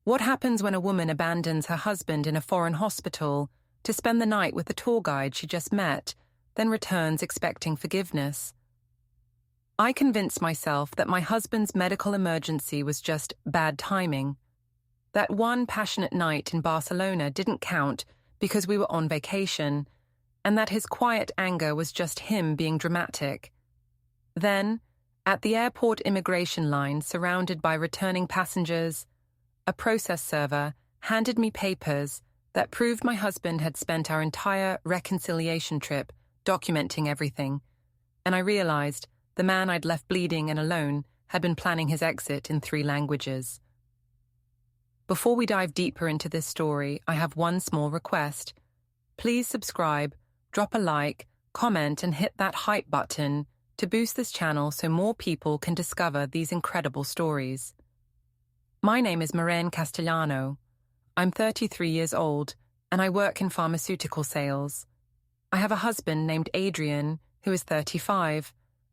What happens when a woman abandons her husband in a foreign hospital to spend the night with the tour guide she just met, then returns expecting forgiveness? I convinced myself that my husband's medical emergency was just bad timing. That one passionate night in Barcelona didn't count because we were on vacation, and that his quiet anger was just him being dramatic. Then, at the airport immigration line surrounded by returning passengers, a process server handed me papers that proved my husband had spent our entire reconciliation trip documenting everything, and I realized the man I'd left bleeding and alone had been planning his exit in 3 languages. Before we dive deeper into this story, I have one small request. Please subscribe, drop a like, comment, and hit that hype button to boost this channel so more people can discover these incredible stories. My name is Mateo Castellano. I'm 33 years old, and I work in pharmaceutical sales. I have a husband named Adrian, who is 35,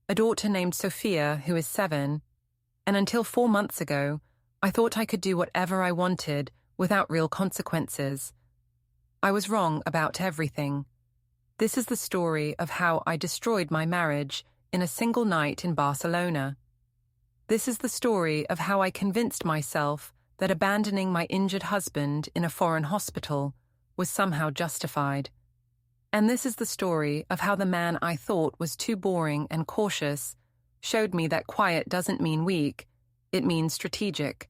a daughter named Sophia, who is 7, and until 4 months ago, I thought I could do whatever I wanted without real consequences. I was wrong about everything. This is the story of how I destroyed my marriage in a single night in Barcelona. This is the story of how I convinced myself that abandoning my injured husband in a foreign hospital was somehow justified. And this is the story of how the man I thought was too boring and cautious showed me that quiet doesn't mean weak, it means strategic.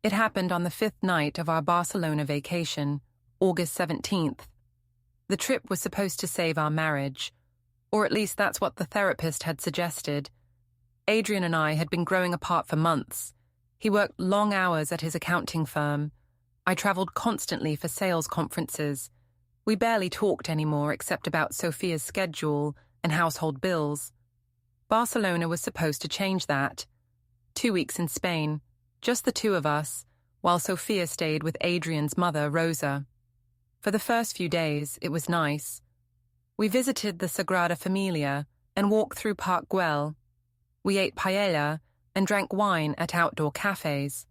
It happened on the 5th night of our Barcelona vacation, August 17th. The trip was supposed to save our marriage, or at least that's what the therapist had suggested. Adrian and I had been growing apart for months. He worked long hours at his accounting firm. I traveled constantly for sales conferences. We barely talked anymore except about Sophia's schedule and household bills. Barcelona was supposed to change that. 2 weeks in Spain, just the 2 of us, while Sophia stayed with Adrian's mother, Rosa. For the first few days, it was nice. We visited the Sagrada Familia and walked through Park Güell. We ate paella and drank wine at outdoor cafes.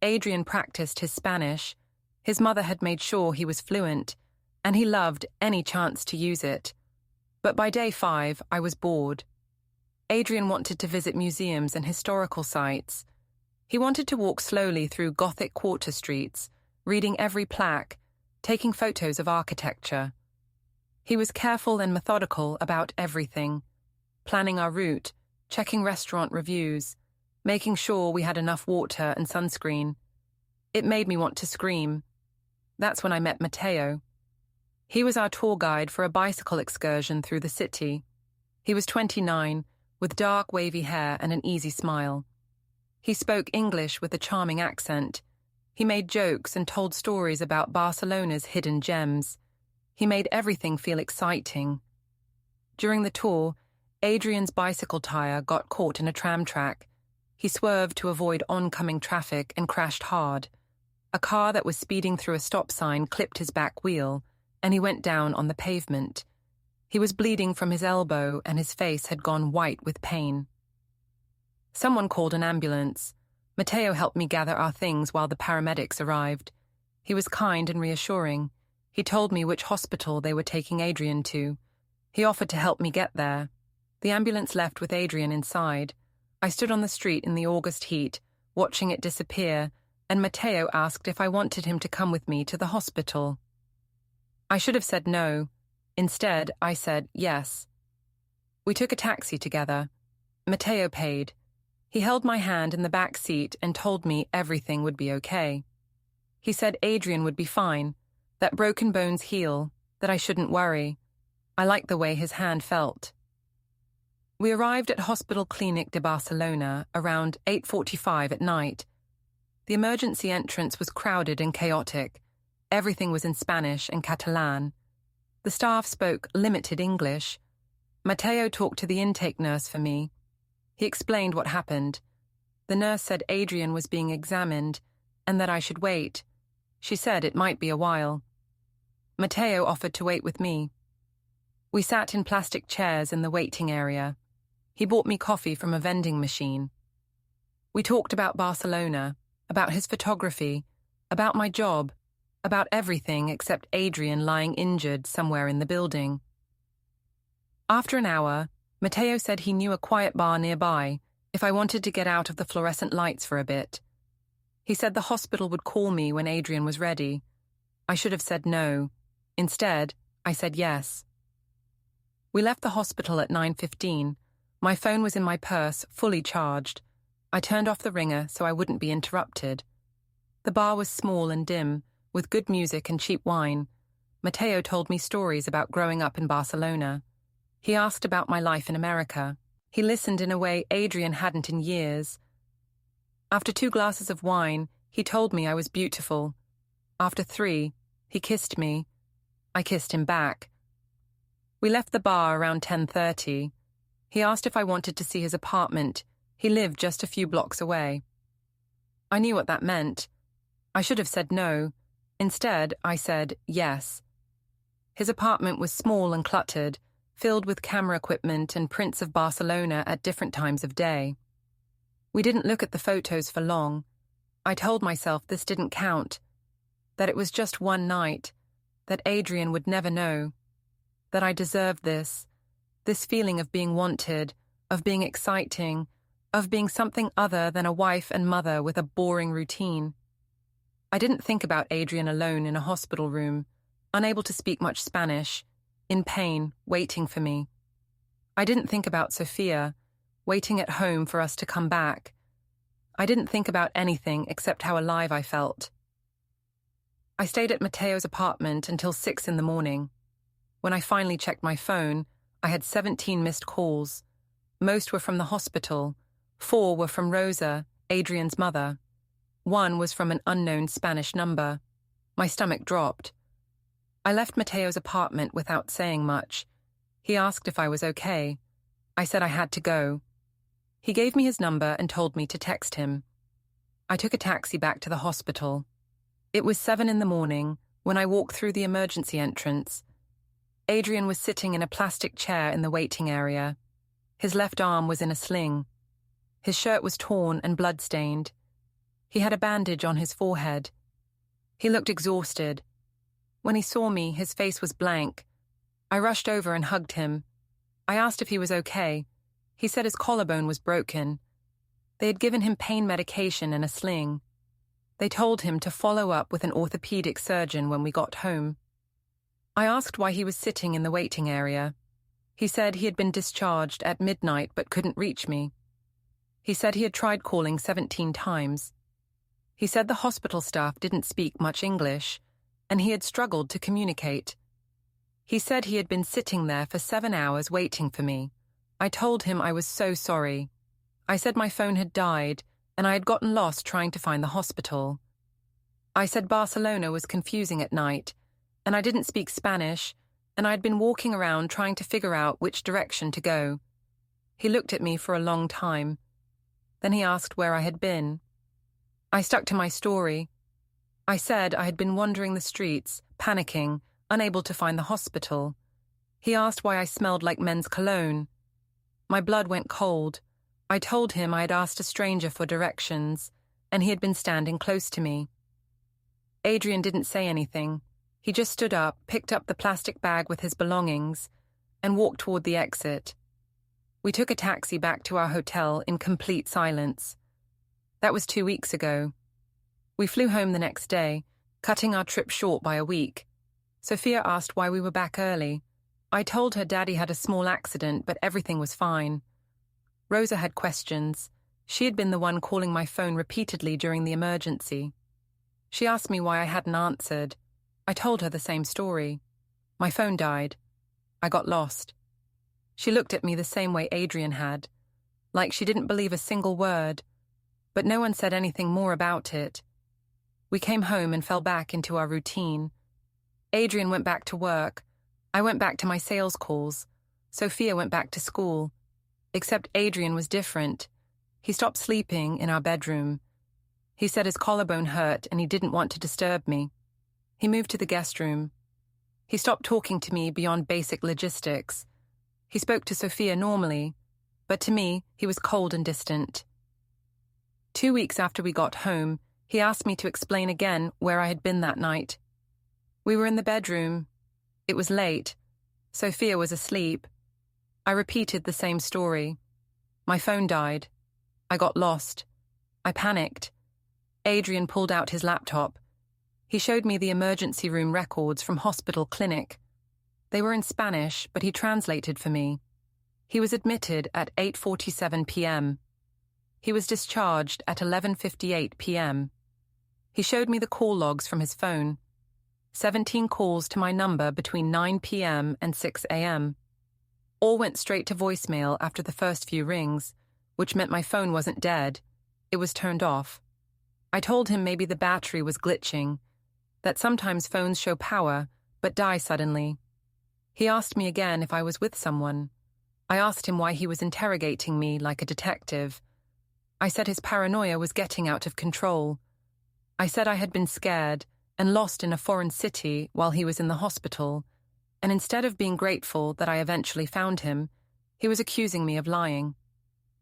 Adrian practiced his Spanish. His mother had made sure he was fluent, and he loved any chance to use it. But by day 5, I was bored. Adrian wanted to visit museums and historical sites. He wanted to walk slowly through Gothic Quarter streets, reading every plaque, taking photos of architecture. He was careful and methodical about everything, planning our route, checking restaurant reviews, making sure we had enough water and sunscreen. It made me want to scream. That's when I met Mateo. He was our tour guide for a bicycle excursion through the city. He was 29, with dark wavy hair and an easy smile. He spoke English with a charming accent. He made jokes and told stories about Barcelona's hidden gems. He made everything feel exciting. During the tour, Adrian's bicycle tire got caught in a tram track. He swerved to avoid oncoming traffic and crashed hard. A car that was speeding through a stop sign clipped his back wheel, and he went down on the pavement. He was bleeding from his elbow, and his face had gone white with pain. Someone called an ambulance. Mateo helped me gather our things while the paramedics arrived. He was kind and reassuring. He told me which hospital they were taking Adrian to. He offered to help me get there. The ambulance left with Adrian inside. I stood on the street in the August heat, watching it disappear, and Mateo asked if I wanted him to come with me to the hospital. I should have said no. Instead, I said yes. We took a taxi together. Mateo paid. He held my hand in the back seat and told me everything would be okay. He said Adrian would be fine, that broken bones heal, that I shouldn't worry. I liked the way his hand felt. We arrived at Hospital Clínic de Barcelona around 8:45 at night. The emergency entrance was crowded and chaotic. Everything was in Spanish and Catalan. The staff spoke limited English. Mateo talked to the intake nurse for me. He explained what happened. The nurse said Adrian was being examined and that I should wait. She said it might be a while. Mateo offered to wait with me. We sat in plastic chairs in the waiting area. He bought me coffee from a vending machine. We talked about Barcelona, about his photography, about my job, about everything except Adrian lying injured somewhere in the building. After an hour, Mateo said he knew a quiet bar nearby if I wanted to get out of the fluorescent lights for a bit. He said the hospital would call me when Adrian was ready. I should have said no. Instead, I said yes. We left the hospital at 9:15. My phone was in my purse, fully charged. I turned off the ringer so I wouldn't be interrupted. The bar was small and dim, with good music and cheap wine. Mateo told me stories about growing up in Barcelona. He asked about my life in America. He listened in a way Adrian hadn't in years. After 2 glasses of wine, he told me I was beautiful. After 3, he kissed me. I kissed him back. We left the bar around 10:30. He asked if I wanted to see his apartment. He lived just a few blocks away. I knew what that meant. I should have said no. Instead, I said yes. His apartment was small and cluttered, filled with camera equipment and prints of Barcelona at different times of day. We didn't look at the photos for long. I told myself this didn't count, that it was just one night, that Adrian would never know, that I deserved this feeling of being wanted, of being exciting, of being something other than a wife and mother with a boring routine. I didn't think about Adrian alone in a hospital room, unable to speak much Spanish, in pain, waiting for me. I didn't think about Sophia, waiting at home for us to come back. I didn't think about anything except how alive I felt. I stayed at Mateo's apartment until 6 in the morning. When I finally checked my phone, I had 17 missed calls. Most were from the hospital. 4 were from Rosa, Adrian's mother. 1 was from an unknown Spanish number. My stomach dropped. I left Mateo's apartment without saying much. He asked if I was okay. I said I had to go. He gave me his number and told me to text him. I took a taxi back to the hospital. It was 7 in the morning when I walked through the emergency entrance. Adrian was sitting in a plastic chair in the waiting area. His left arm was in a sling. His shirt was torn and blood-stained. He had a bandage on his forehead. He looked exhausted. When he saw me, his face was blank. I rushed over and hugged him. I asked if he was okay. He said his collarbone was broken. They had given him pain medication and a sling. They told him to follow up with an orthopedic surgeon when we got home. I asked why he was sitting in the waiting area. He said he had been discharged at midnight but couldn't reach me. He said he had tried calling 17 times. He said the hospital staff didn't speak much English, and he had struggled to communicate. He said he had been sitting there for 7 hours waiting for me. I told him I was so sorry. I said my phone had died, and I had gotten lost trying to find the hospital. I said Barcelona was confusing at night, and I didn't speak Spanish, and I had been walking around trying to figure out which direction to go. He looked at me for a long time. Then he asked where I had been. I stuck to my story. I said I had been wandering the streets, panicking, unable to find the hospital. He asked why I smelled like men's cologne. My blood went cold. I told him I had asked a stranger for directions, and he had been standing close to me. Adrian didn't say anything. He just stood up, picked up the plastic bag with his belongings, and walked toward the exit. We took a taxi back to our hotel in complete silence. That was 2 weeks ago. We flew home the next day, cutting our trip short by a week. Sophia asked why we were back early. I told her Daddy had a small accident, but everything was fine. Rosa had questions. She had been the one calling my phone repeatedly during the emergency. She asked me why I hadn't answered. I told her the same story. My phone died. I got lost. She looked at me the same way Adrian had, like she didn't believe a single word, but no one said anything more about it. We came home and fell back into our routine. Adrian went back to work. I went back to my sales calls. Sophia went back to school. Except Adrian was different. He stopped sleeping in our bedroom. He said his collarbone hurt and he didn't want to disturb me. He moved to the guest room. He stopped talking to me beyond basic logistics. He spoke to Sophia normally, but to me, he was cold and distant. 2 weeks after we got home, He asked me to explain again where I had been that night. We were in the bedroom. It was late. Sophia was asleep. I repeated the same story. My phone died. I got lost. I panicked. Adrian pulled out his laptop. He showed me the emergency room records from hospital clinic. They were in Spanish, but he translated for me. He was admitted at 8:47 p.m. He was discharged at 11:58 p.m. He showed me the call logs from his phone. 17 calls to my number between 9 p.m. and 6 a.m. All went straight to voicemail after the first few rings, which meant my phone wasn't dead. It was turned off. I told him maybe the battery was glitching, that sometimes phones show power but die suddenly. He asked me again if I was with someone. I asked him why he was interrogating me like a detective. I said his paranoia was getting out of control. I said I had been scared and lost in a foreign city while he was in the hospital, and instead of being grateful that I eventually found him, he was accusing me of lying.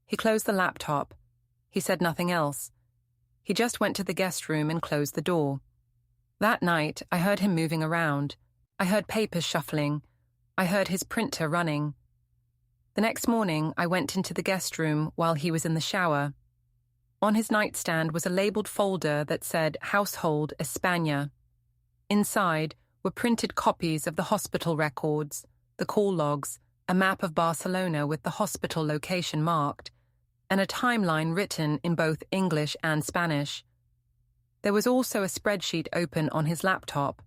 He closed the laptop. He said nothing else. He just went to the guest room and closed the door. That night, I heard him moving around. I heard papers shuffling. I heard his printer running. The next morning, I went into the guest room while he was in the shower. On his nightstand was a labeled folder that said Household España. Inside were printed copies of the hospital records, the call logs, a map of Barcelona with the hospital location marked, and a timeline written in both English and Spanish. There was also a spreadsheet open on his laptop.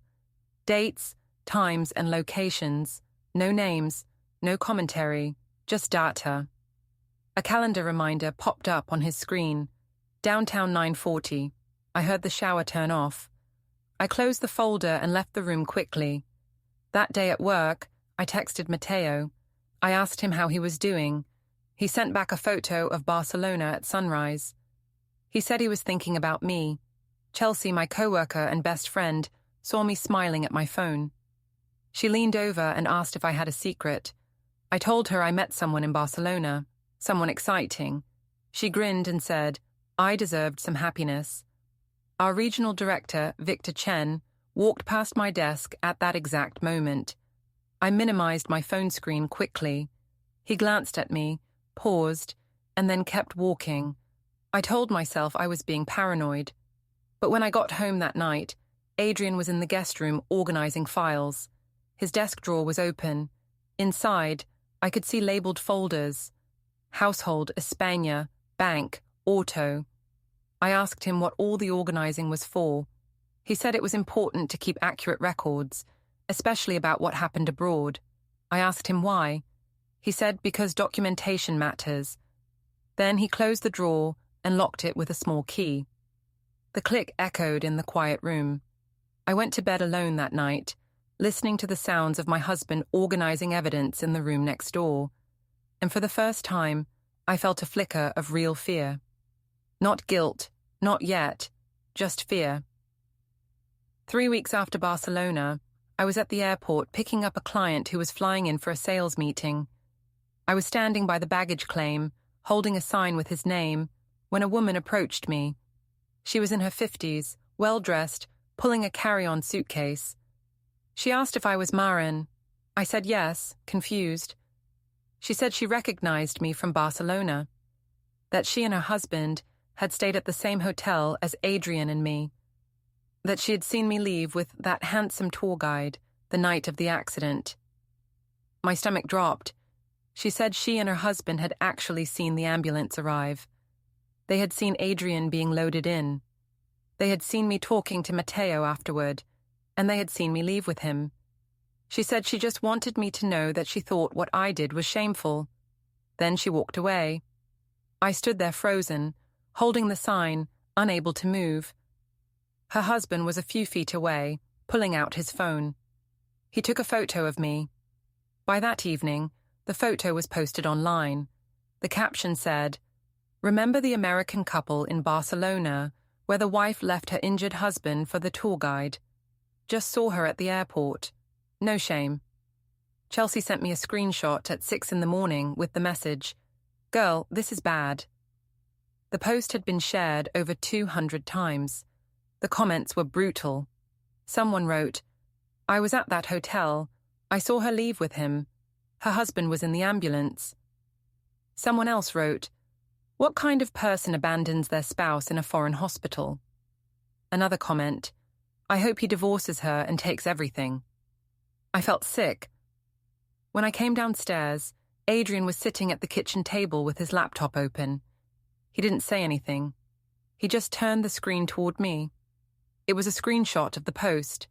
Dates, times, and locations. No names, no commentary, just data. A calendar reminder popped up on his screen. Downtown 9:40. I heard the shower turn off. I closed the folder and left the room quickly. That day at work, I texted Mateo. I asked him how he was doing. He sent back a photo of Barcelona at sunrise. He said he was thinking about me. Chelsea, my coworker and best friend, saw me smiling at my phone. She leaned over and asked if I had a secret. I told her I met someone in Barcelona, someone exciting. She grinned and said, I deserved some happiness. Our regional director, Victor Chen, walked past my desk at that exact moment. I minimized my phone screen quickly. He glanced at me, paused, and then kept walking. I told myself I was being paranoid. But when I got home that night, Adrian was in the guest room organizing files. His desk drawer was open. Inside, I could see labeled folders. Household, España, Bank, Auto. I asked him what all the organizing was for. He said it was important to keep accurate records, especially about what happened abroad. I asked him why. He said because documentation matters. Then he closed the drawer and locked it with a small key. The click echoed in the quiet room. I went to bed alone that night, listening to the sounds of my husband organizing evidence in the room next door. And for the first time, I felt a flicker of real fear. Not guilt, not yet, just fear. 3 weeks after Barcelona, I was at the airport picking up a client who was flying in for a sales meeting. I was standing by the baggage claim, holding a sign with his name, when a woman approached me. She was in her 50s, well-dressed, pulling a carry-on suitcase. She asked if I was Maren. I said yes, confused. She said she recognized me from Barcelona, that she and her husband had stayed at the same hotel as Adrian and me, that she had seen me leave with that handsome tour guide the night of the accident. My stomach dropped. She said she and her husband had actually seen the ambulance arrive. They had seen Adrian being loaded in. They had seen me talking to Mateo afterward, and they had seen me leave with him. She said she just wanted me to know that she thought what I did was shameful. Then she walked away. I stood there frozen, holding the sign, unable to move. Her husband was a few feet away, pulling out his phone. He took a photo of me. By that evening, the photo was posted online. The caption said, "Remember the American couple in Barcelona, where the wife left her injured husband for the tour guide. Just saw her at the airport. No shame." Chelsea sent me a screenshot at 6 a.m. with the message, "Girl, this is bad." The post had been shared over 200 times. The comments were brutal. Someone wrote, "I was at that hotel. I saw her leave with him. Her husband was in the ambulance." Someone else wrote, "What kind of person abandons their spouse in a foreign hospital?" Another comment, "I hope he divorces her and takes everything." I felt sick. When I came downstairs, Adrian was sitting at the kitchen table with his laptop open. He didn't say anything. He just turned the screen toward me. It was a screenshot of the post.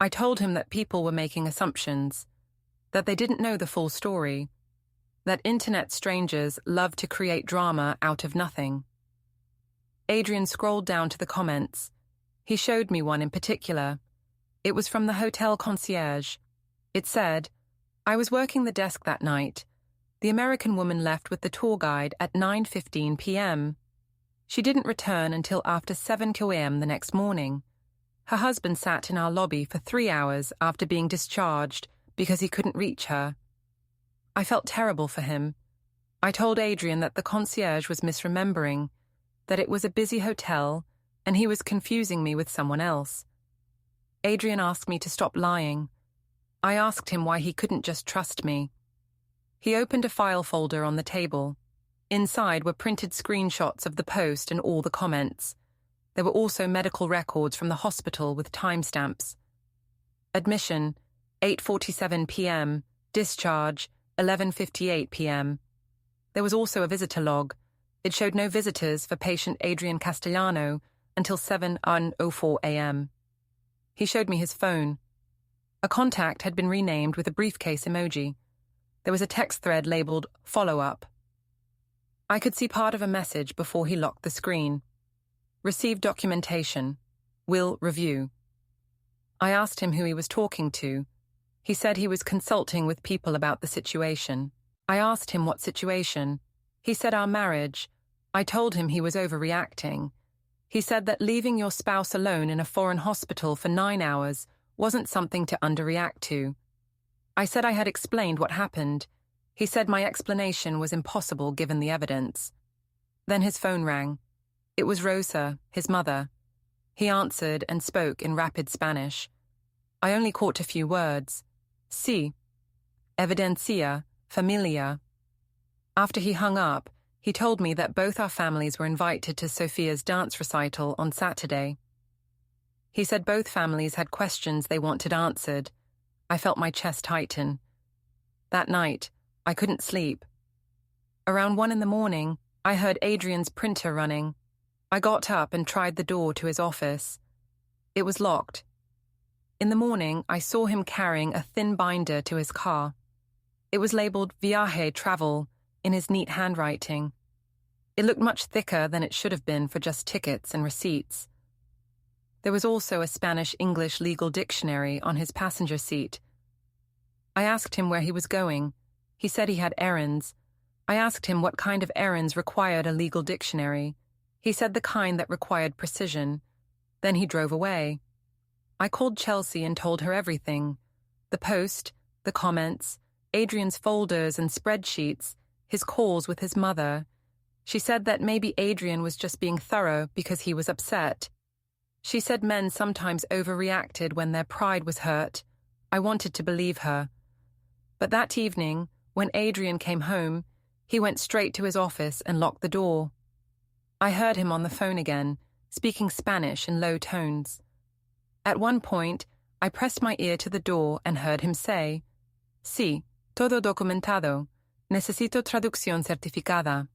I told him that people were making assumptions, that they didn't know the full story, that internet strangers love to create drama out of nothing. Adrian scrolled down to the comments. He showed me one in particular. It was from the hotel concierge. It said, "I was working the desk that night. The American woman left with the tour guide at 9:15 p.m. She didn't return until after 7 p.m. the next morning. Her husband sat in our lobby for 3 hours after being discharged because he couldn't reach her." I felt terrible for him. I told Adrian that the concierge was misremembering, that it was a busy hotel, and he was confusing me with someone else. Adrian asked me to stop lying. I asked him why he couldn't just trust me. He opened a file folder on the table. Inside were printed screenshots of the post and all the comments. There were also medical records from the hospital with timestamps. Admission, 8:47 p.m. Discharge, 11:58 p.m. There was also a visitor log. It showed no visitors for patient Adrian Castellano until 7:04 a.m. He showed me his phone. A contact had been renamed with a briefcase emoji. There was a text thread labeled follow-up. I could see part of a message before he locked the screen. Received documentation. Will review. I asked him who he was talking to. He said he was consulting with people about the situation. I asked him what situation. He said our marriage. I told him he was overreacting. He said that leaving your spouse alone in a foreign hospital for 9 hours wasn't something to underreact to. I said I had explained what happened. He said my explanation was impossible given the evidence. Then his phone rang. It was Rosa, his mother. He answered and spoke in rapid Spanish. I only caught a few words. Sí. Evidencia. Familia. After he hung up, he told me that both our families were invited to Sophia's dance recital on Saturday. He said both families had questions they wanted answered. I felt my chest tighten. That night, I couldn't sleep. Around 1 a.m, I heard Adrian's printer running. I got up and tried the door to his office. It was locked. In the morning, I saw him carrying a thin binder to his car. It was labeled Viaje Travel in his neat handwriting. It looked much thicker than it should have been for just tickets and receipts. There was also a Spanish-English legal dictionary on his passenger seat. I asked him where he was going. He said he had errands. I asked him what kind of errands required a legal dictionary. He said the kind that required precision. Then he drove away. I called Chelsea and told her everything. The post, the comments, Adrian's folders and spreadsheets, his calls with his mother. She said that maybe Adrian was just being thorough because he was upset. She said men sometimes overreacted when their pride was hurt. I wanted to believe her. But that evening, when Adrian came home, he went straight to his office and locked the door. I heard him on the phone again, speaking Spanish in low tones. At one point, I pressed my ear to the door and heard him say, "Sí, todo documentado. Necesito traducción certificada."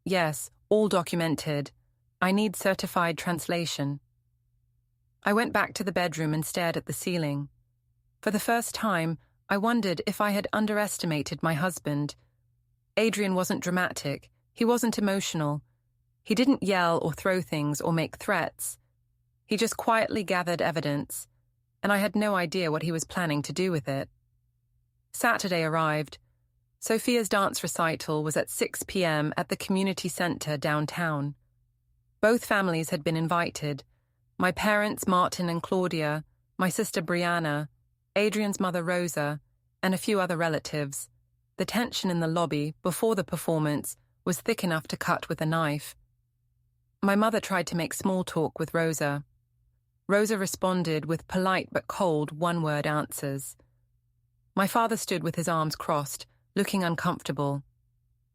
Yes, all documented. I need certified translation. I went back to the bedroom and stared at the ceiling. For the first time, I wondered if I had underestimated my husband. Adrian wasn't dramatic. He wasn't emotional. He didn't yell or throw things or make threats. He just quietly gathered evidence, and I had no idea what he was planning to do with it. Saturday arrived. Sophia's dance recital was at 6 p.m. at the community center downtown. Both families had been invited. My parents, Martin and Claudia, my sister Brianna, Adrian's mother Rosa, and a few other relatives. The tension in the lobby before the performance was thick enough to cut with a knife. My mother tried to make small talk with Rosa. Rosa responded with polite but cold one-word answers. My father stood with his arms crossed, looking uncomfortable.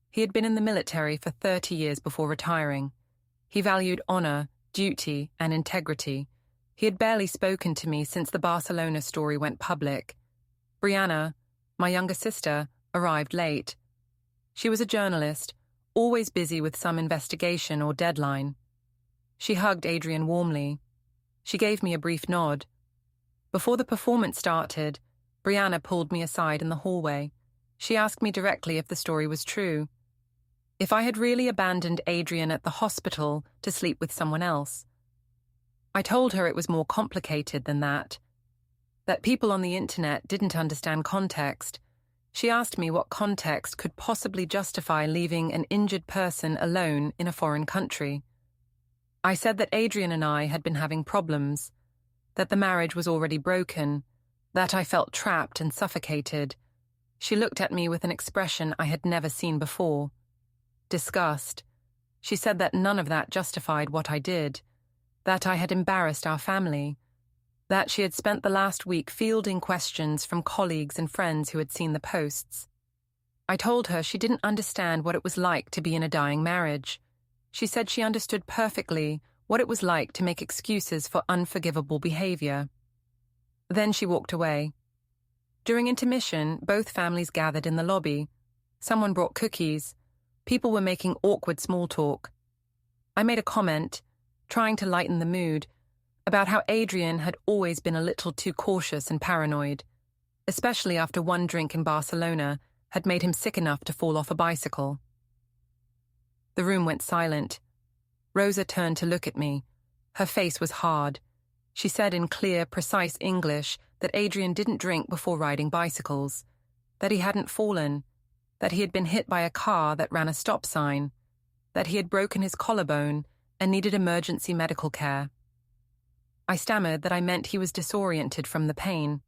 He had been in the military for 30 years before retiring. He valued honor, duty, and integrity. He had barely spoken to me since the Barcelona story went public. Brianna, my younger sister, arrived late. She was a journalist, always busy with some investigation or deadline. She hugged Adrian warmly. She gave me a brief nod. Before the performance started, Brianna pulled me aside in the hallway. She asked me directly if the story was true. If I had really abandoned Adrian at the hospital to sleep with someone else. I told her it was more complicated than that people on the internet didn't understand context. She asked me what context could possibly justify leaving an injured person alone in a foreign country. I said that Adrian and I had been having problems, that the marriage was already broken, that I felt trapped and suffocated. She looked at me with an expression I had never seen before. Disgust. She said that none of that justified what I did, that I had embarrassed our family, that she had spent the last week fielding questions from colleagues and friends who had seen the posts. I told her she didn't understand what it was like to be in a dying marriage. She said she understood perfectly what it was like to make excuses for unforgivable behavior. Then she walked away. During intermission, both families gathered in the lobby. Someone brought cookies. People were making awkward small talk. I made a comment, trying to lighten the mood, about how Adrian had always been a little too cautious and paranoid, especially after one drink in Barcelona had made him sick enough to fall off a bicycle. The room went silent. Rosa turned to look at me. Her face was hard. She said in clear, precise English that Adrian didn't drink before riding bicycles, that he hadn't fallen, that he had been hit by a car that ran a stop sign, that he had broken his collarbone and needed emergency medical care. I stammered that I meant he was disoriented from the pain.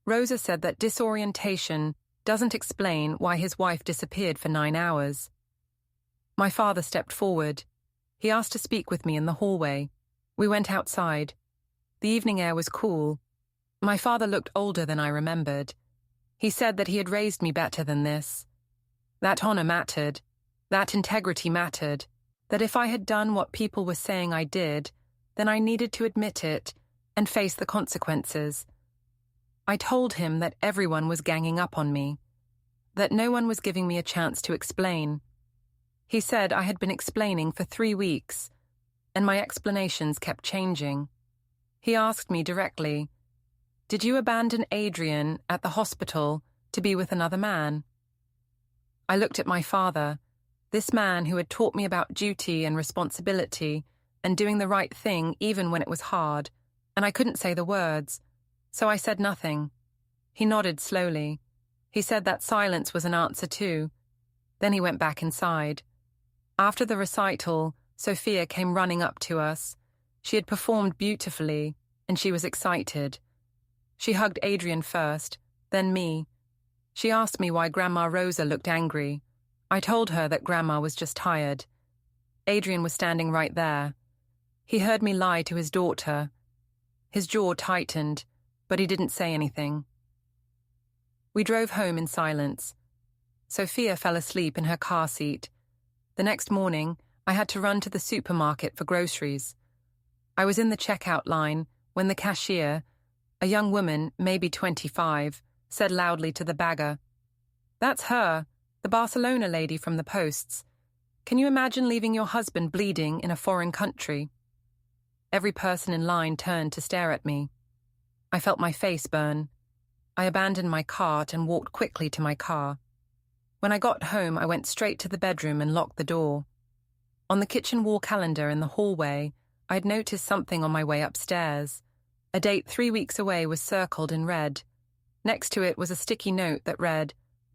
Rosa said that disorientation doesn't explain why his wife disappeared for 9 hours. My father stepped forward. He asked to speak with me in the hallway. We went outside. The evening air was cool. My father looked older than I remembered. He said that he had raised me better than this. That honor mattered. That integrity mattered. That if I had done what people were saying I did, then I needed to admit it and face the consequences. I told him that everyone was ganging up on me, that no one was giving me a chance to explain. He said I had been explaining for 3 weeks, and my explanations kept changing. He asked me directly, "Did you abandon Adrian at the hospital to be with another man?" I looked at my father, this man who had taught me about duty and responsibility and doing the right thing even when it was hard, and I couldn't say the words, so I said nothing. He nodded slowly. He said that silence was an answer too. Then he went back inside. After the recital, Sophia came running up to us. She had performed beautifully, and she was excited. She hugged Adrian first, then me. She asked me why Grandma Rosa looked angry. I told her that Grandma was just tired. Adrian was standing right there. He heard me lie to his daughter. His jaw tightened, but he didn't say anything. We drove home in silence. Sophia fell asleep in her car seat. The next morning, I had to run to the supermarket for groceries. I was in the checkout line when the cashier, a young woman, maybe 25, said loudly to the bagger, "That's her, the Barcelona lady from the posts. Can you imagine leaving your husband bleeding in a foreign country?" Every person in line turned to stare at me. I felt my face burn. I abandoned my cart and walked quickly to my car. When I got home, I went straight to the bedroom and locked the door. On the kitchen wall calendar in the hallway, I'd noticed something on my way upstairs. A date 3 weeks away was circled in red. Next to it was a sticky note that read,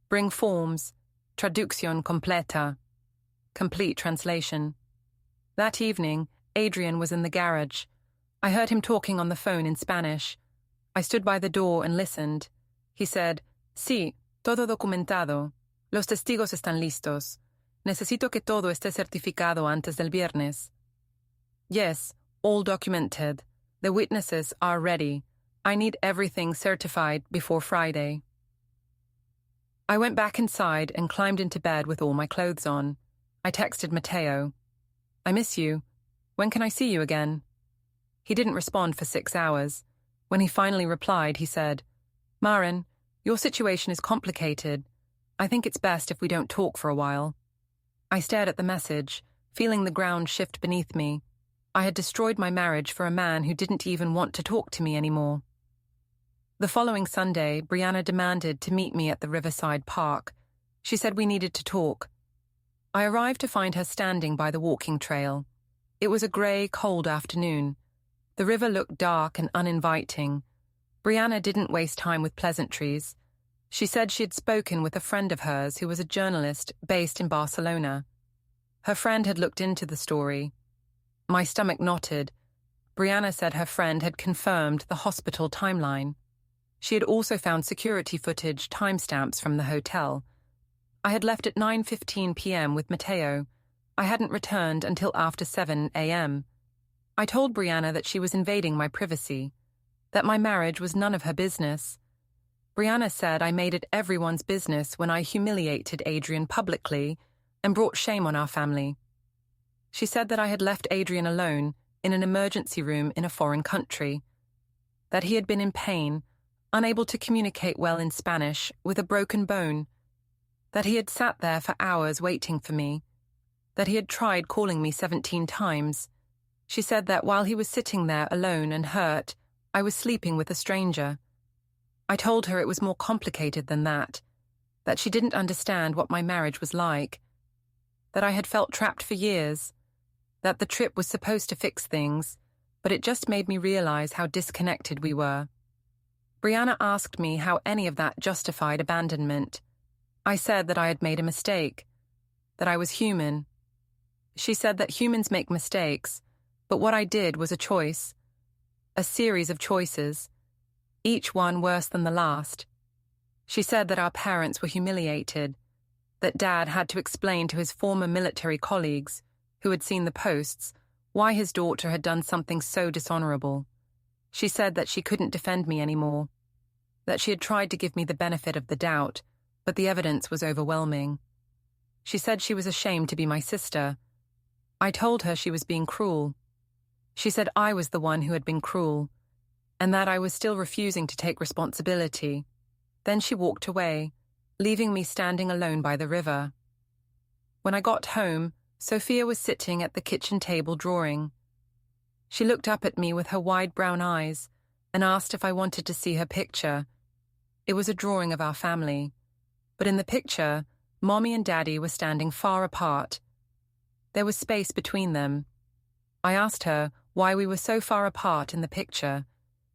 "Bring forms, traducción completa," complete translation. That evening, Adrian was in the garage. I heard him talking on the phone in Spanish. I stood by the door and listened. He said, "Sí, todo documentado. Los testigos están listos. Necesito que todo esté certificado antes del viernes." Yes, all documented. The witnesses are ready. I need everything certified before Friday. I went back inside and climbed into bed with all my clothes on. I texted Mateo. I miss you. When can I see you again? He didn't respond for 6 hours. When he finally replied, he said, Maren, your situation is complicated. I think it's best if we don't talk for a while. I stared at the message, feeling the ground shift beneath me. I had destroyed my marriage for a man who didn't even want to talk to me anymore. The following Sunday, Brianna demanded to meet me at the Riverside Park. She said we needed to talk. I arrived to find her standing by the walking trail. It was a grey, cold afternoon. The river looked dark and uninviting. Brianna didn't waste time with pleasantries. She said she had spoken with a friend of hers who was a journalist based in Barcelona. Her friend had looked into the story. My stomach knotted. Brianna said her friend had confirmed the hospital timeline. She had also found security footage timestamps from the hotel. I had left at 9:15 p.m. with Mateo. I hadn't returned until after 7 a.m. I told Brianna that she was invading my privacy, that my marriage was none of her business. Brianna said I made it everyone's business when I humiliated Adrian publicly and brought shame on our family. She said that I had left Adrian alone in an emergency room in a foreign country, that he had been in pain, unable to communicate well in Spanish, with a broken bone, that he had sat there for hours waiting for me, that he had tried calling me 17 times. She said that while he was sitting there alone and hurt, I was sleeping with a stranger. I told her it was more complicated than that she didn't understand what my marriage was like, that I had felt trapped for years, that the trip was supposed to fix things, but it just made me realize how disconnected we were. Brianna asked me how any of that justified abandonment. I said that I had made a mistake, that I was human. She said that humans make mistakes, but what I did was a choice, a series of choices, each one worse than the last. She said that our parents were humiliated, that Dad had to explain to his former military colleagues, who had seen the posts, why his daughter had done something so dishonorable. She said that she couldn't defend me anymore, that she had tried to give me the benefit of the doubt, but the evidence was overwhelming. She said she was ashamed to be my sister. I told her she was being cruel. She said I was the one who had been cruel, and that I was still refusing to take responsibility. Then she walked away, leaving me standing alone by the river. When I got home, Sophia was sitting at the kitchen table drawing. She looked up at me with her wide brown eyes and asked if I wanted to see her picture. It was a drawing of our family, but in the picture, Mommy and Daddy were standing far apart. There was space between them. I asked her why we were so far apart in the picture.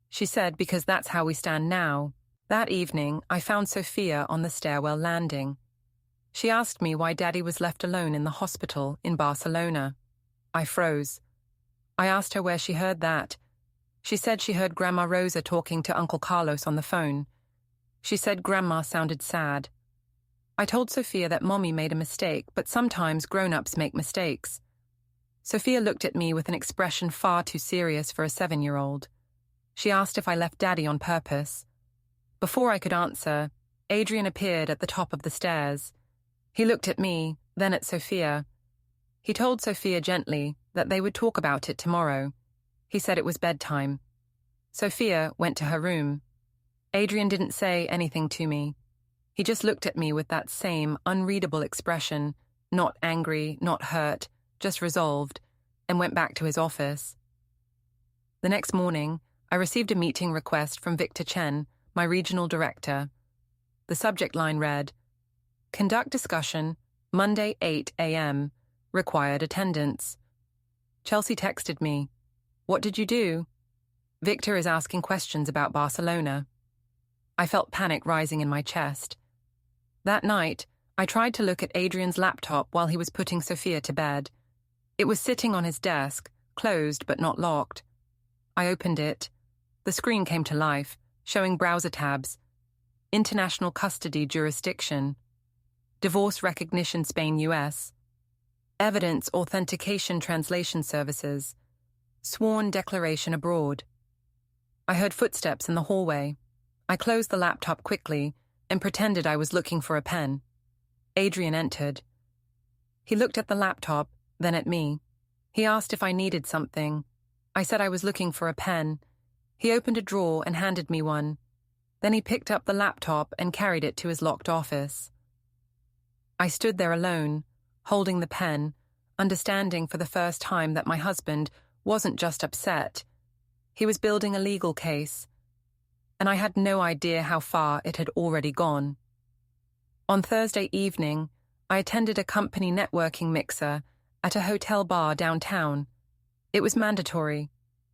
She said because that's how we stand now. That evening, I found Sophia on the stairwell landing. She asked me why Daddy was left alone in the hospital in Barcelona. I froze. I asked her where she heard that. She said she heard Grandma Rosa talking to Uncle Carlos on the phone. She said Grandma sounded sad. I told Sophia that Mommy made a mistake, but sometimes grown-ups make mistakes. Sophia looked at me with an expression far too serious for a 7-year-old. She asked if I left Daddy on purpose. Before I could answer, Adrian appeared at the top of the stairs. He looked at me, then at Sophia. He told Sophia gently that they would talk about it tomorrow. He said it was bedtime. Sophia went to her room. Adrian didn't say anything to me. He just looked at me with that same unreadable expression, not angry, not hurt, just resolved, and went back to his office. The next morning, I received a meeting request from Victor Chen, my regional director. The subject line read, "Conduct discussion, Monday 8 a.m., required attendance." Chelsea texted me, "What did you do?" "Victor is asking questions about Barcelona." I felt panic rising in my chest. That night, I tried to look at Adrian's laptop while he was putting Sophia to bed. It was sitting on his desk, closed but not locked. I opened it. The screen came to life, showing browser tabs, International Custody Jurisdiction, Divorce Recognition Spain US, Evidence Authentication Translation Services, Sworn Declaration Abroad. I heard footsteps in the hallway. I closed the laptop quickly and pretended I was looking for a pen. Adrian entered. He looked at the laptop, then at me. He asked if I needed something. I said I was looking for a pen. He opened a drawer and handed me one. Then he picked up the laptop and carried it to his locked office. I stood there alone, holding the pen, understanding for the first time that my husband wasn't just upset. He was building a legal case, and I had no idea how far it had already gone. On Thursday evening, I attended a company networking mixer at a hotel bar downtown. It was mandatory.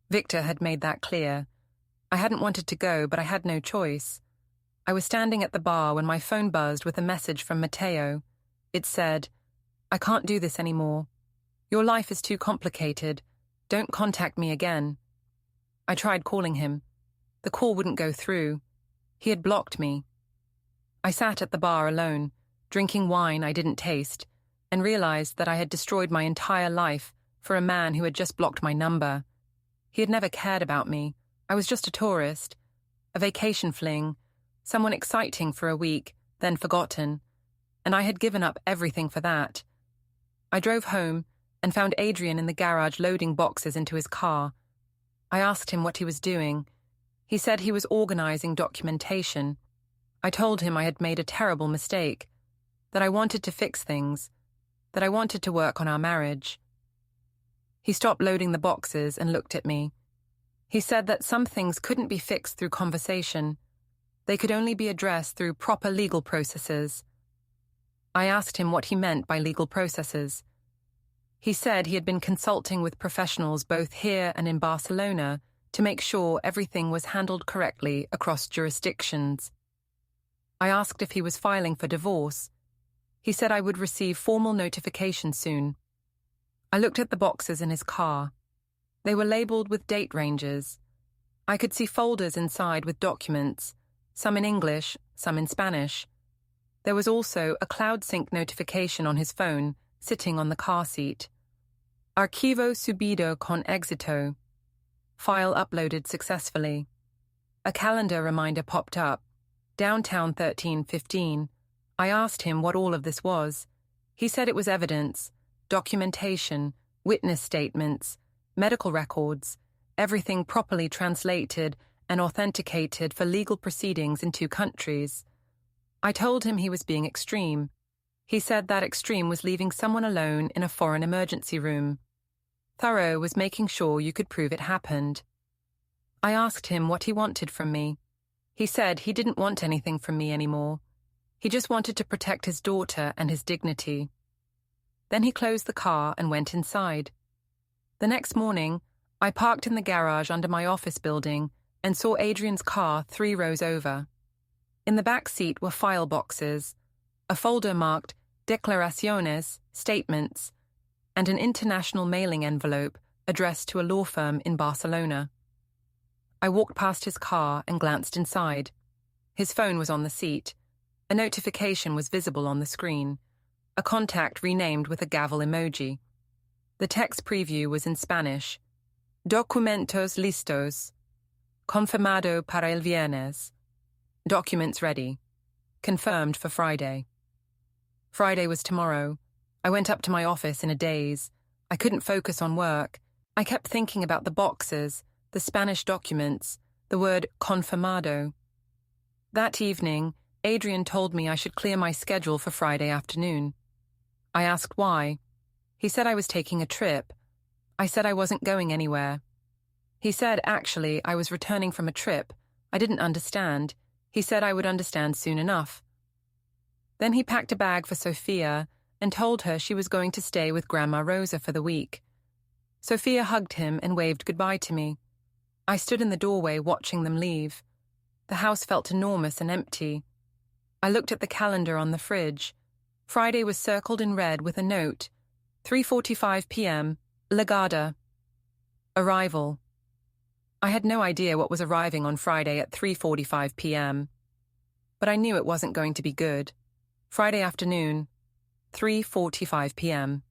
Victor had made that clear. I hadn't wanted to go, but I had no choice. I was standing at the bar when my phone buzzed with a message from Mateo. It said, "I can't do this anymore. Your life is too complicated. Don't contact me again." I tried calling him. The call wouldn't go through. He had blocked me. I sat at the bar alone, drinking wine I didn't taste, and realized that I had destroyed my entire life for a man who had just blocked my number. He had never cared about me. I was just a tourist, a vacation fling, someone exciting for a week, then forgotten, and I had given up everything for that. I drove home and found Adrian in the garage loading boxes into his car. I asked him what he was doing. He said he was organizing documentation. I told him I had made a terrible mistake, that I wanted to fix things, that I wanted to work on our marriage. He stopped loading the boxes and looked at me. He said that some things couldn't be fixed through conversation. They could only be addressed through proper legal processes. I asked him what he meant by legal processes. He said he had been consulting with professionals both here and in Barcelona to make sure everything was handled correctly across jurisdictions. I asked if he was filing for divorce. He said I would receive formal notification soon. I looked at the boxes in his car. They were labeled with date ranges. I could see folders inside with documents, some in English, some in Spanish. There was also a cloud sync notification on his phone, sitting on the car seat. Archivo subido con éxito. File uploaded successfully. A calendar reminder popped up. Downtown 13:15. I asked him what all of this was. He said it was evidence, documentation, witness statements, medical records, everything properly translated and authenticated for legal proceedings in 2 countries. I told him he was being extreme. He said that extreme was leaving someone alone in a foreign emergency room. Thorough was making sure you could prove it happened. I asked him what he wanted from me. He said he didn't want anything from me anymore. He just wanted to protect his daughter and his dignity. Then he closed the car and went inside. The next morning, I parked in the garage under my office building and saw Adrian's car 3 rows over. In the back seat were file boxes, a folder marked Declaraciones, Statements, and an international mailing envelope addressed to a law firm in Barcelona. I walked past his car and glanced inside. His phone was on the seat. A notification was visible on the screen, a contact renamed with a gavel emoji. The text preview was in Spanish. Documentos listos. Confirmado para el viernes. Documents ready. Confirmed for Friday. Friday was tomorrow. I went up to my office in a daze. I couldn't focus on work. I kept thinking about the boxes, the Spanish documents, the word confirmado. That evening, Adrian told me I should clear my schedule for Friday afternoon. I asked why. He said I was taking a trip. I said I wasn't going anywhere. He said, actually, I was returning from a trip. I didn't understand. He said I would understand soon enough. Then he packed a bag for Sophia and told her she was going to stay with Grandma Rosa for the week. Sophia hugged him and waved goodbye to me. I stood in the doorway watching them leave. The house felt enormous and empty. I looked at the calendar on the fridge. Friday was circled in red with a note. 3:45 p.m. Llegada. Arrival. I had no idea what was arriving on Friday at 3:45 p.m. But I knew it wasn't going to be good. Friday afternoon, 3:45 p.m.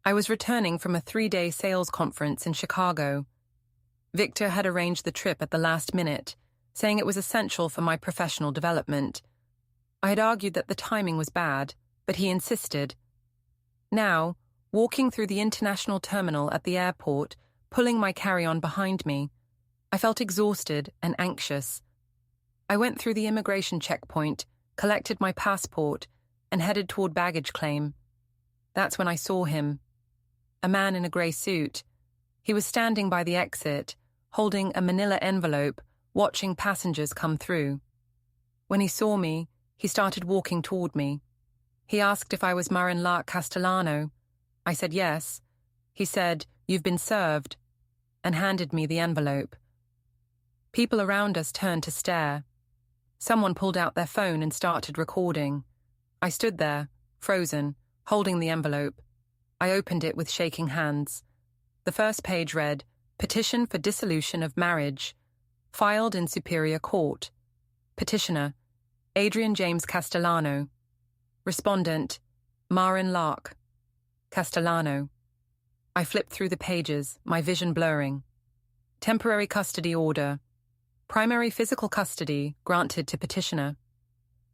I was returning from a 3-day sales conference in Chicago. Victor had arranged the trip at the last minute, saying it was essential for my professional development. I had argued that the timing was bad, but he insisted. Now, walking through the international terminal at the airport, pulling my carry-on behind me, I felt exhausted and anxious. I went through the immigration checkpoint, collected my passport, and headed toward baggage claim. That's when I saw him. A man in a grey suit. He was standing by the exit, holding a manila envelope, watching passengers come through. When he saw me, he started walking toward me. He asked if I was Marinla Castellano. I said yes. He said, "You've been served," and handed me the envelope. People around us turned to stare. Someone pulled out their phone and started recording. I stood there, frozen, holding the envelope. I opened it with shaking hands. The first page read, "Petition for dissolution of marriage. Filed in Superior Court. Petitioner, Adrian James Castellano. Respondent, Marin Lark. Castellano." I flipped through the pages, my vision blurring. Temporary custody order. Primary physical custody granted to petitioner.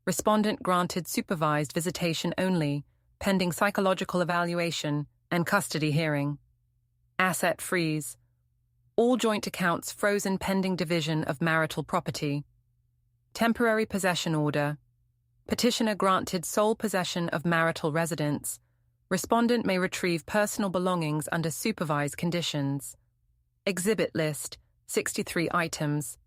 Respondent granted supervised visitation only, pending psychological evaluation and custody hearing. Asset freeze. All joint accounts frozen pending division of marital property. Temporary possession order. Petitioner granted sole possession of marital residence. Respondent may retrieve personal belongings under supervised conditions. Exhibit list, 63 items.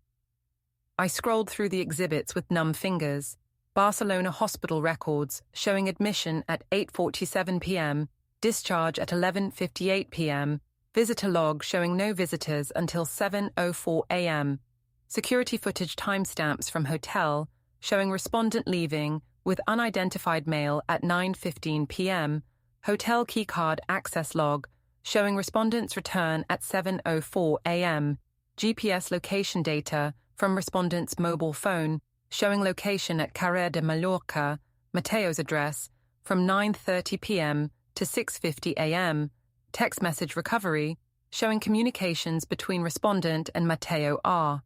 I scrolled through the exhibits with numb fingers. Barcelona hospital records showing admission at 8:47 p.m., discharge at 11:58 p.m., visitor log showing no visitors until 7:04 a.m., security footage timestamps from hotel showing respondent leaving with unidentified male at 9:15 p.m., hotel keycard access log showing respondent's return at 7:04 a.m., GPS location data from respondent's mobile phone showing location at Carrer de Mallorca, Mateo's address, from 9:30 p.m. to 6:50 a.m., text message recovery showing communications between respondent and Mateo R.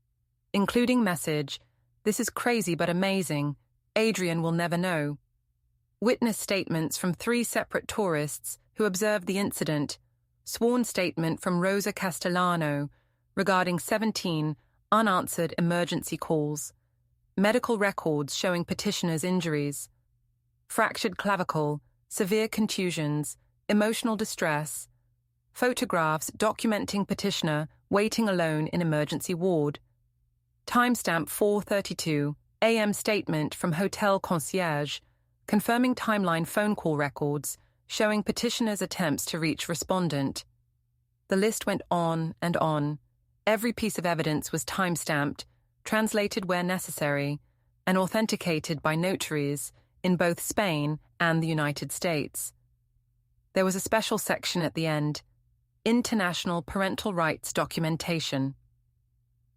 Including message, "This is crazy but amazing. Adrian will never know." Witness statements from 3 separate tourists who observed the incident. Sworn statement from Rosa Castellano regarding 17 unanswered emergency calls. Medical records showing petitioner's injuries. Fractured clavicle, severe contusions, emotional distress. Photographs documenting petitioner waiting alone in emergency ward. Timestamp 4:32 a.m. statement from hotel concierge, confirming timeline phone call records showing petitioner's attempts to reach respondent. The list went on and on. Every piece of evidence was timestamped, translated where necessary, and authenticated by notaries in both Spain and the United States. There was a special section at the end, International Parental Rights Documentation.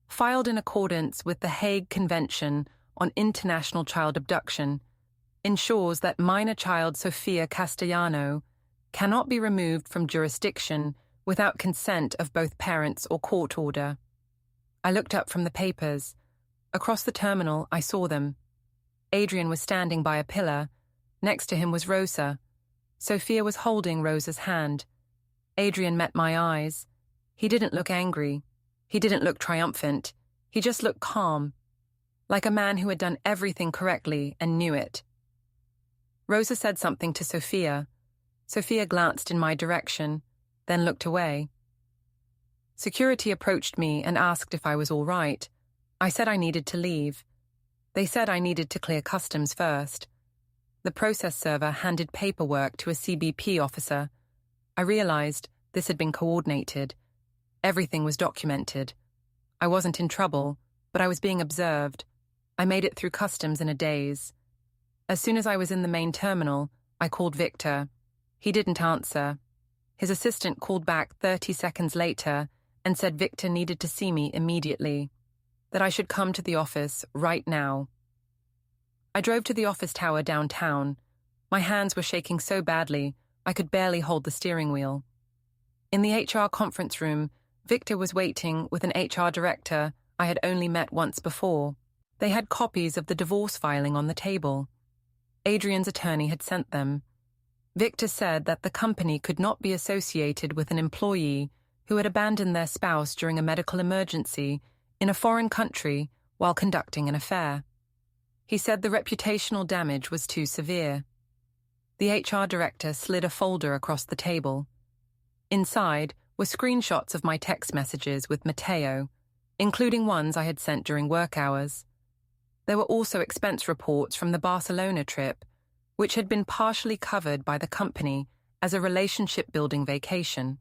Filed in accordance with the Hague Convention on International Child Abduction, ensures that minor child Sofia Castellano cannot be removed from jurisdiction without consent of both parents or court order. I looked up from the papers. Across the terminal, I saw them. Adrian was standing by a pillar. Next to him was Rosa. Sofia was holding Rosa's hand. Adrian met my eyes. He didn't look angry. He didn't look triumphant. He just looked calm, like a man who had done everything correctly and knew it. Rosa said something to Sofia. Sofia glanced in my direction, then looked away. Security approached me and asked if I was all right. I said I needed to leave. They said I needed to clear customs first. The process server handed paperwork to a CBP officer. I realized this had been coordinated. Everything was documented. I wasn't in trouble, but I was being observed. I made it through customs in a daze. As soon as I was in the main terminal, I called Victor. He didn't answer. His assistant called back 30 seconds later and said Victor needed to see me immediately, that I should come to the office right now. I drove to the office tower downtown. My hands were shaking so badly, I could barely hold the steering wheel. In the HR conference room, Victor was waiting with an HR director I had only met once before. They had copies of the divorce filing on the table. Adrian's attorney had sent them. Victor said that the company could not be associated with an employee who had abandoned their spouse during a medical emergency in a foreign country while conducting an affair. He said the reputational damage was too severe. The HR director slid a folder across the table. Inside were screenshots of my text messages with Mateo, including ones I had sent during work hours. There were also expense reports from the Barcelona trip, which had been partially covered by the company as a relationship-building vacation.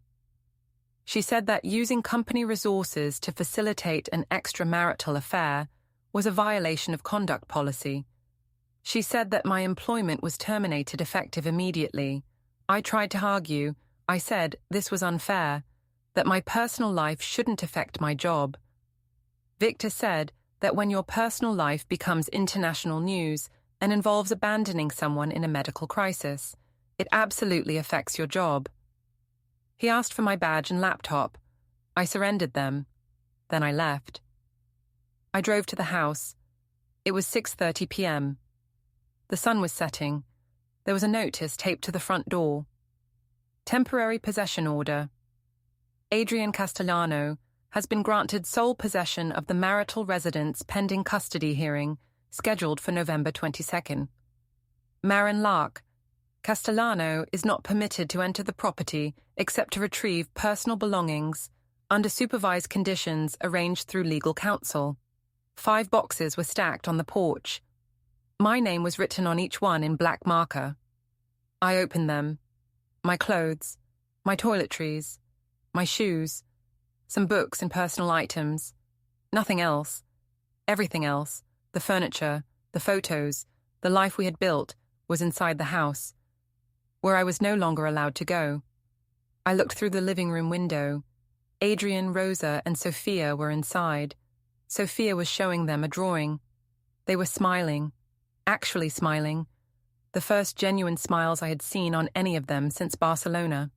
She said that using company resources to facilitate an extramarital affair was a violation of conduct policy. She said that my employment was terminated effective immediately. I tried to argue. I said this was unfair, that my personal life shouldn't affect my job. Victor said that when your personal life becomes international news and involves abandoning someone in a medical crisis, it absolutely affects your job. He asked for my badge and laptop. I surrendered them. Then I left. I drove to the house. It was 6:30 p.m. The sun was setting. There was a notice taped to the front door. Temporary possession order. Adrian Castellano has been granted sole possession of the marital residence pending custody hearing scheduled for November 22nd. Marin Lark. Castellano is not permitted to enter the property except to retrieve personal belongings under supervised conditions arranged through legal counsel. 5 boxes were stacked on the porch. My name was written on each one in black marker. I opened them. My clothes, my toiletries, my shoes, some books and personal items. Nothing else. Everything else, the furniture, the photos, the life we had built, was inside the house, where I was no longer allowed to go. I looked through the living room window. Adrian, Rosa, and Sophia were inside. Sophia was showing them a drawing. They were smiling, actually smiling, the first genuine smiles I had seen on any of them since Barcelona.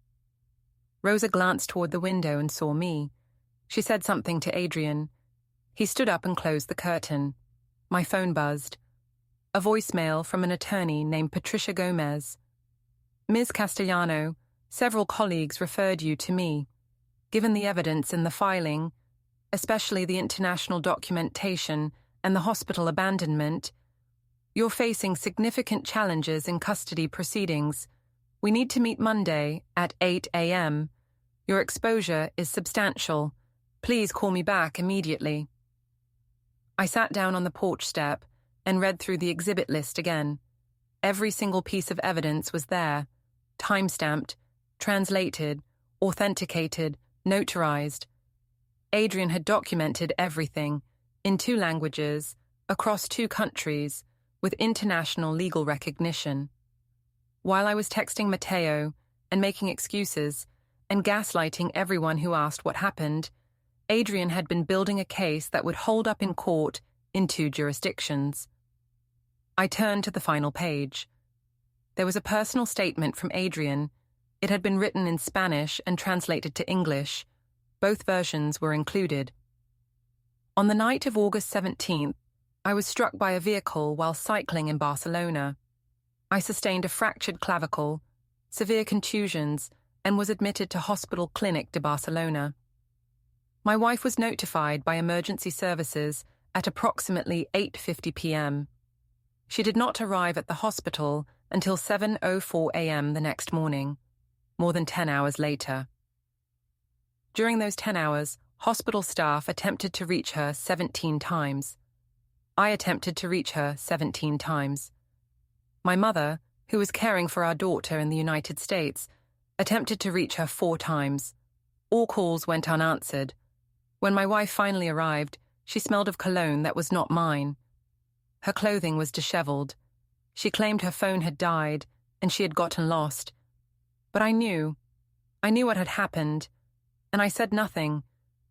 Rosa glanced toward the window and saw me. She said something to Adrian. He stood up and closed the curtain. My phone buzzed. A voicemail from an attorney named Patricia Gomez. Ms. Castellano, several colleagues referred you to me. Given the evidence in the filing, especially the international documentation and the hospital abandonment, you're facing significant challenges in custody proceedings. We need to meet Monday at 8 a.m. Your exposure is substantial. Please call me back immediately. I sat down on the porch step and read through the exhibit list again. Every single piece of evidence was there, time-stamped, translated, authenticated, notarized. Adrian had documented everything, in 2 languages, across 2 countries, with international legal recognition. While I was texting Mateo and making excuses and gaslighting everyone who asked what happened, Adrian had been building a case that would hold up in court in 2 jurisdictions. I turned to the final page. There was a personal statement from Adrian. It had been written in Spanish and translated to English. Both versions were included. On the night of August 17th, I was struck by a vehicle while cycling in Barcelona. I sustained a fractured clavicle, severe contusions, and was admitted to Hospital Clínic de Barcelona. My wife was notified by emergency services at approximately 8:50 p.m. She did not arrive at the hospital until 7:04 a.m. the next morning, more than 10 hours later. During those 10 hours, hospital staff attempted to reach her 17 times. I attempted to reach her 17 times. My mother, who was caring for our daughter in the United States, attempted to reach her 4 times. All calls went unanswered. When my wife finally arrived, she smelled of cologne that was not mine. Her clothing was disheveled. She claimed her phone had died and she had gotten lost. But I knew what had happened, and I said nothing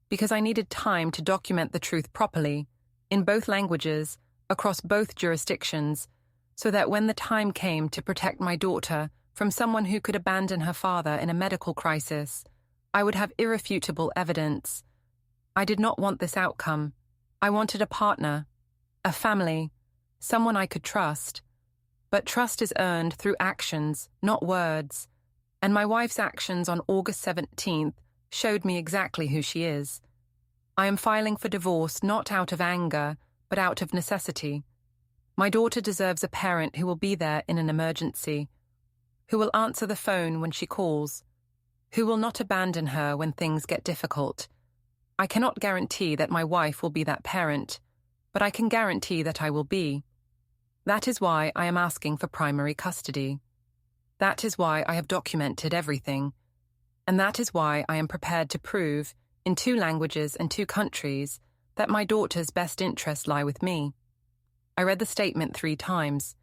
because I needed time to document the truth properly, in both languages, across both jurisdictions, so that when the time came to protect my daughter from someone who could abandon her father in a medical crisis, I would have irrefutable evidence. I did not want this outcome. I wanted a partner, a family, someone I could trust. But trust is earned through actions, not words. And my wife's actions on August 17th showed me exactly who she is. I am filing for divorce not out of anger, but out of necessity. My daughter deserves a parent who will be there in an emergency, who will answer the phone when she calls, who will not abandon her when things get difficult. I cannot guarantee that my wife will be that parent, but I can guarantee that I will be. That is why I am asking for primary custody. That is why I have documented everything. And that is why I am prepared to prove, in 2 languages and 2 countries, that my daughter's best interests lie with me. I read the statement 3 times.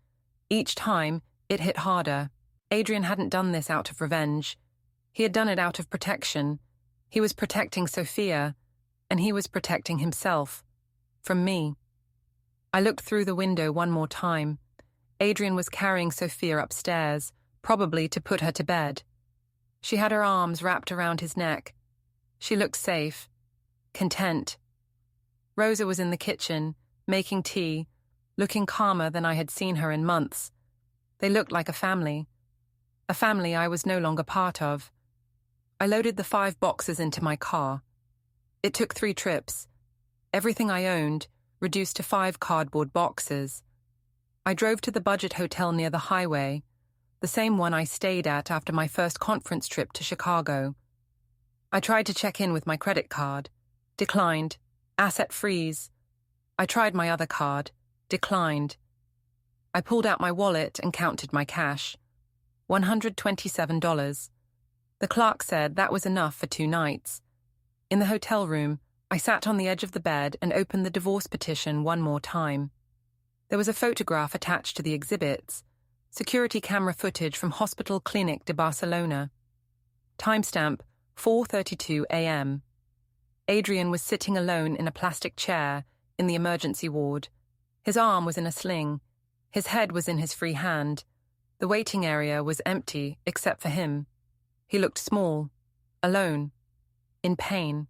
Each time, it hit harder. Adrian hadn't done this out of revenge. He had done it out of protection. He was protecting Sophia, and he was protecting himself. From me. I looked through the window one more time. Adrian was carrying Sophia upstairs, probably to put her to bed. She had her arms wrapped around his neck. She looked safe, content. Rosa was in the kitchen, making tea, looking calmer than I had seen her in months. They looked like a family I was no longer part of. I loaded the 5 boxes into my car. It took 3 trips. Everything I owned, reduced to 5 cardboard boxes. I drove to the budget hotel near the highway, the same one I stayed at after my first conference trip to Chicago. I tried to check in with my credit card. Declined. Asset freeze. I tried my other card. Declined. I pulled out my wallet and counted my cash. $127. The clerk said that was enough for 2 nights. In the hotel room, I sat on the edge of the bed and opened the divorce petition one more time. There was a photograph attached to the exhibits, security camera footage from Hospital Clínic de Barcelona. Timestamp 4:32 a.m. Adrian was sitting alone in a plastic chair in the emergency ward. His arm was in a sling. His head was in his free hand. The waiting area was empty except for him. He looked small, alone, in pain.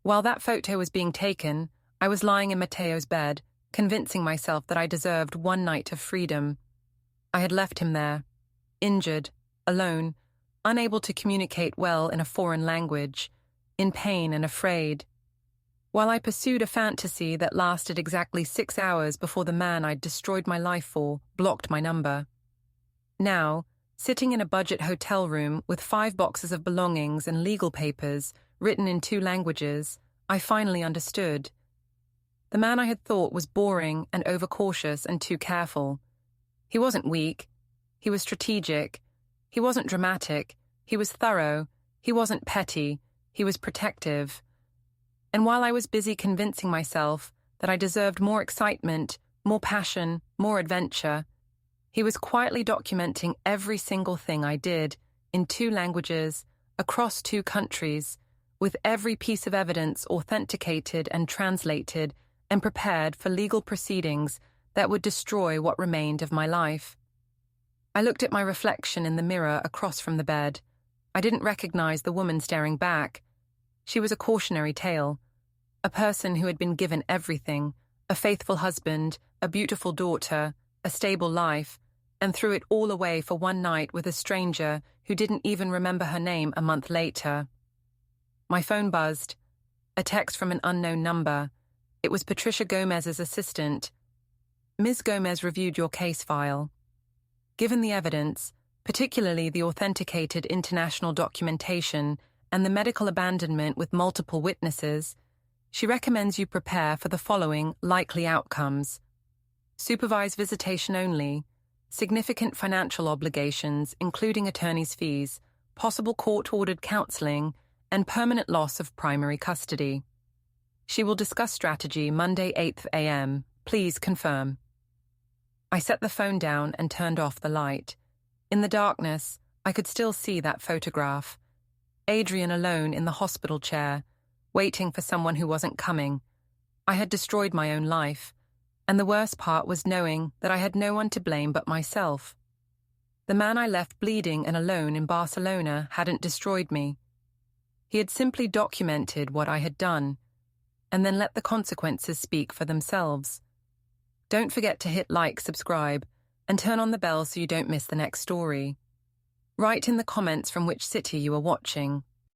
While that photo was being taken, I was lying in Mateo's bed, convincing myself that I deserved 1 night of freedom. I had left him there, injured, alone, unable to communicate well in a foreign language, in pain and afraid. While I pursued a fantasy that lasted exactly 6 hours before the man I'd destroyed my life for blocked my number. Now, sitting in a budget hotel room with 5 boxes of belongings and legal papers, written in 2 languages, I finally understood. The man I had thought was boring and overcautious and too careful. He wasn't weak. He was strategic. He wasn't dramatic. He was thorough. He wasn't petty. He was protective. And while I was busy convincing myself that I deserved more excitement, more passion, more adventure, he was quietly documenting every single thing I did, in 2 languages, across 2 countries, with every piece of evidence authenticated and translated and prepared for legal proceedings that would destroy what remained of my life. I looked at my reflection in the mirror across from the bed. I didn't recognize the woman staring back. She was a cautionary tale, a person who had been given everything, a faithful husband, a beautiful daughter, a stable life, and threw it all away for 1 night with a stranger who didn't even remember her name a month later. My phone buzzed. A text from an unknown number. It was Patricia Gomez's assistant. Ms. Gomez reviewed your case file. Given the evidence, particularly the authenticated international documentation and the medical abandonment with multiple witnesses, she recommends you prepare for the following likely outcomes. Supervised visitation only, significant financial obligations, including attorney's fees, possible court-ordered counseling, and permanent loss of primary custody. She will discuss strategy Monday 8th a.m. Please confirm. I set the phone down and turned off the light. In the darkness, I could still see that photograph. Adrian alone in the hospital chair, waiting for someone who wasn't coming. I had destroyed my own life, and the worst part was knowing that I had no one to blame but myself. The man I left bleeding and alone in Barcelona hadn't destroyed me. He had simply documented what I had done, and then let the consequences speak for themselves. Don't forget to hit like, subscribe, and turn on the bell so you don't miss the next story. Write in the comments from which city you are watching.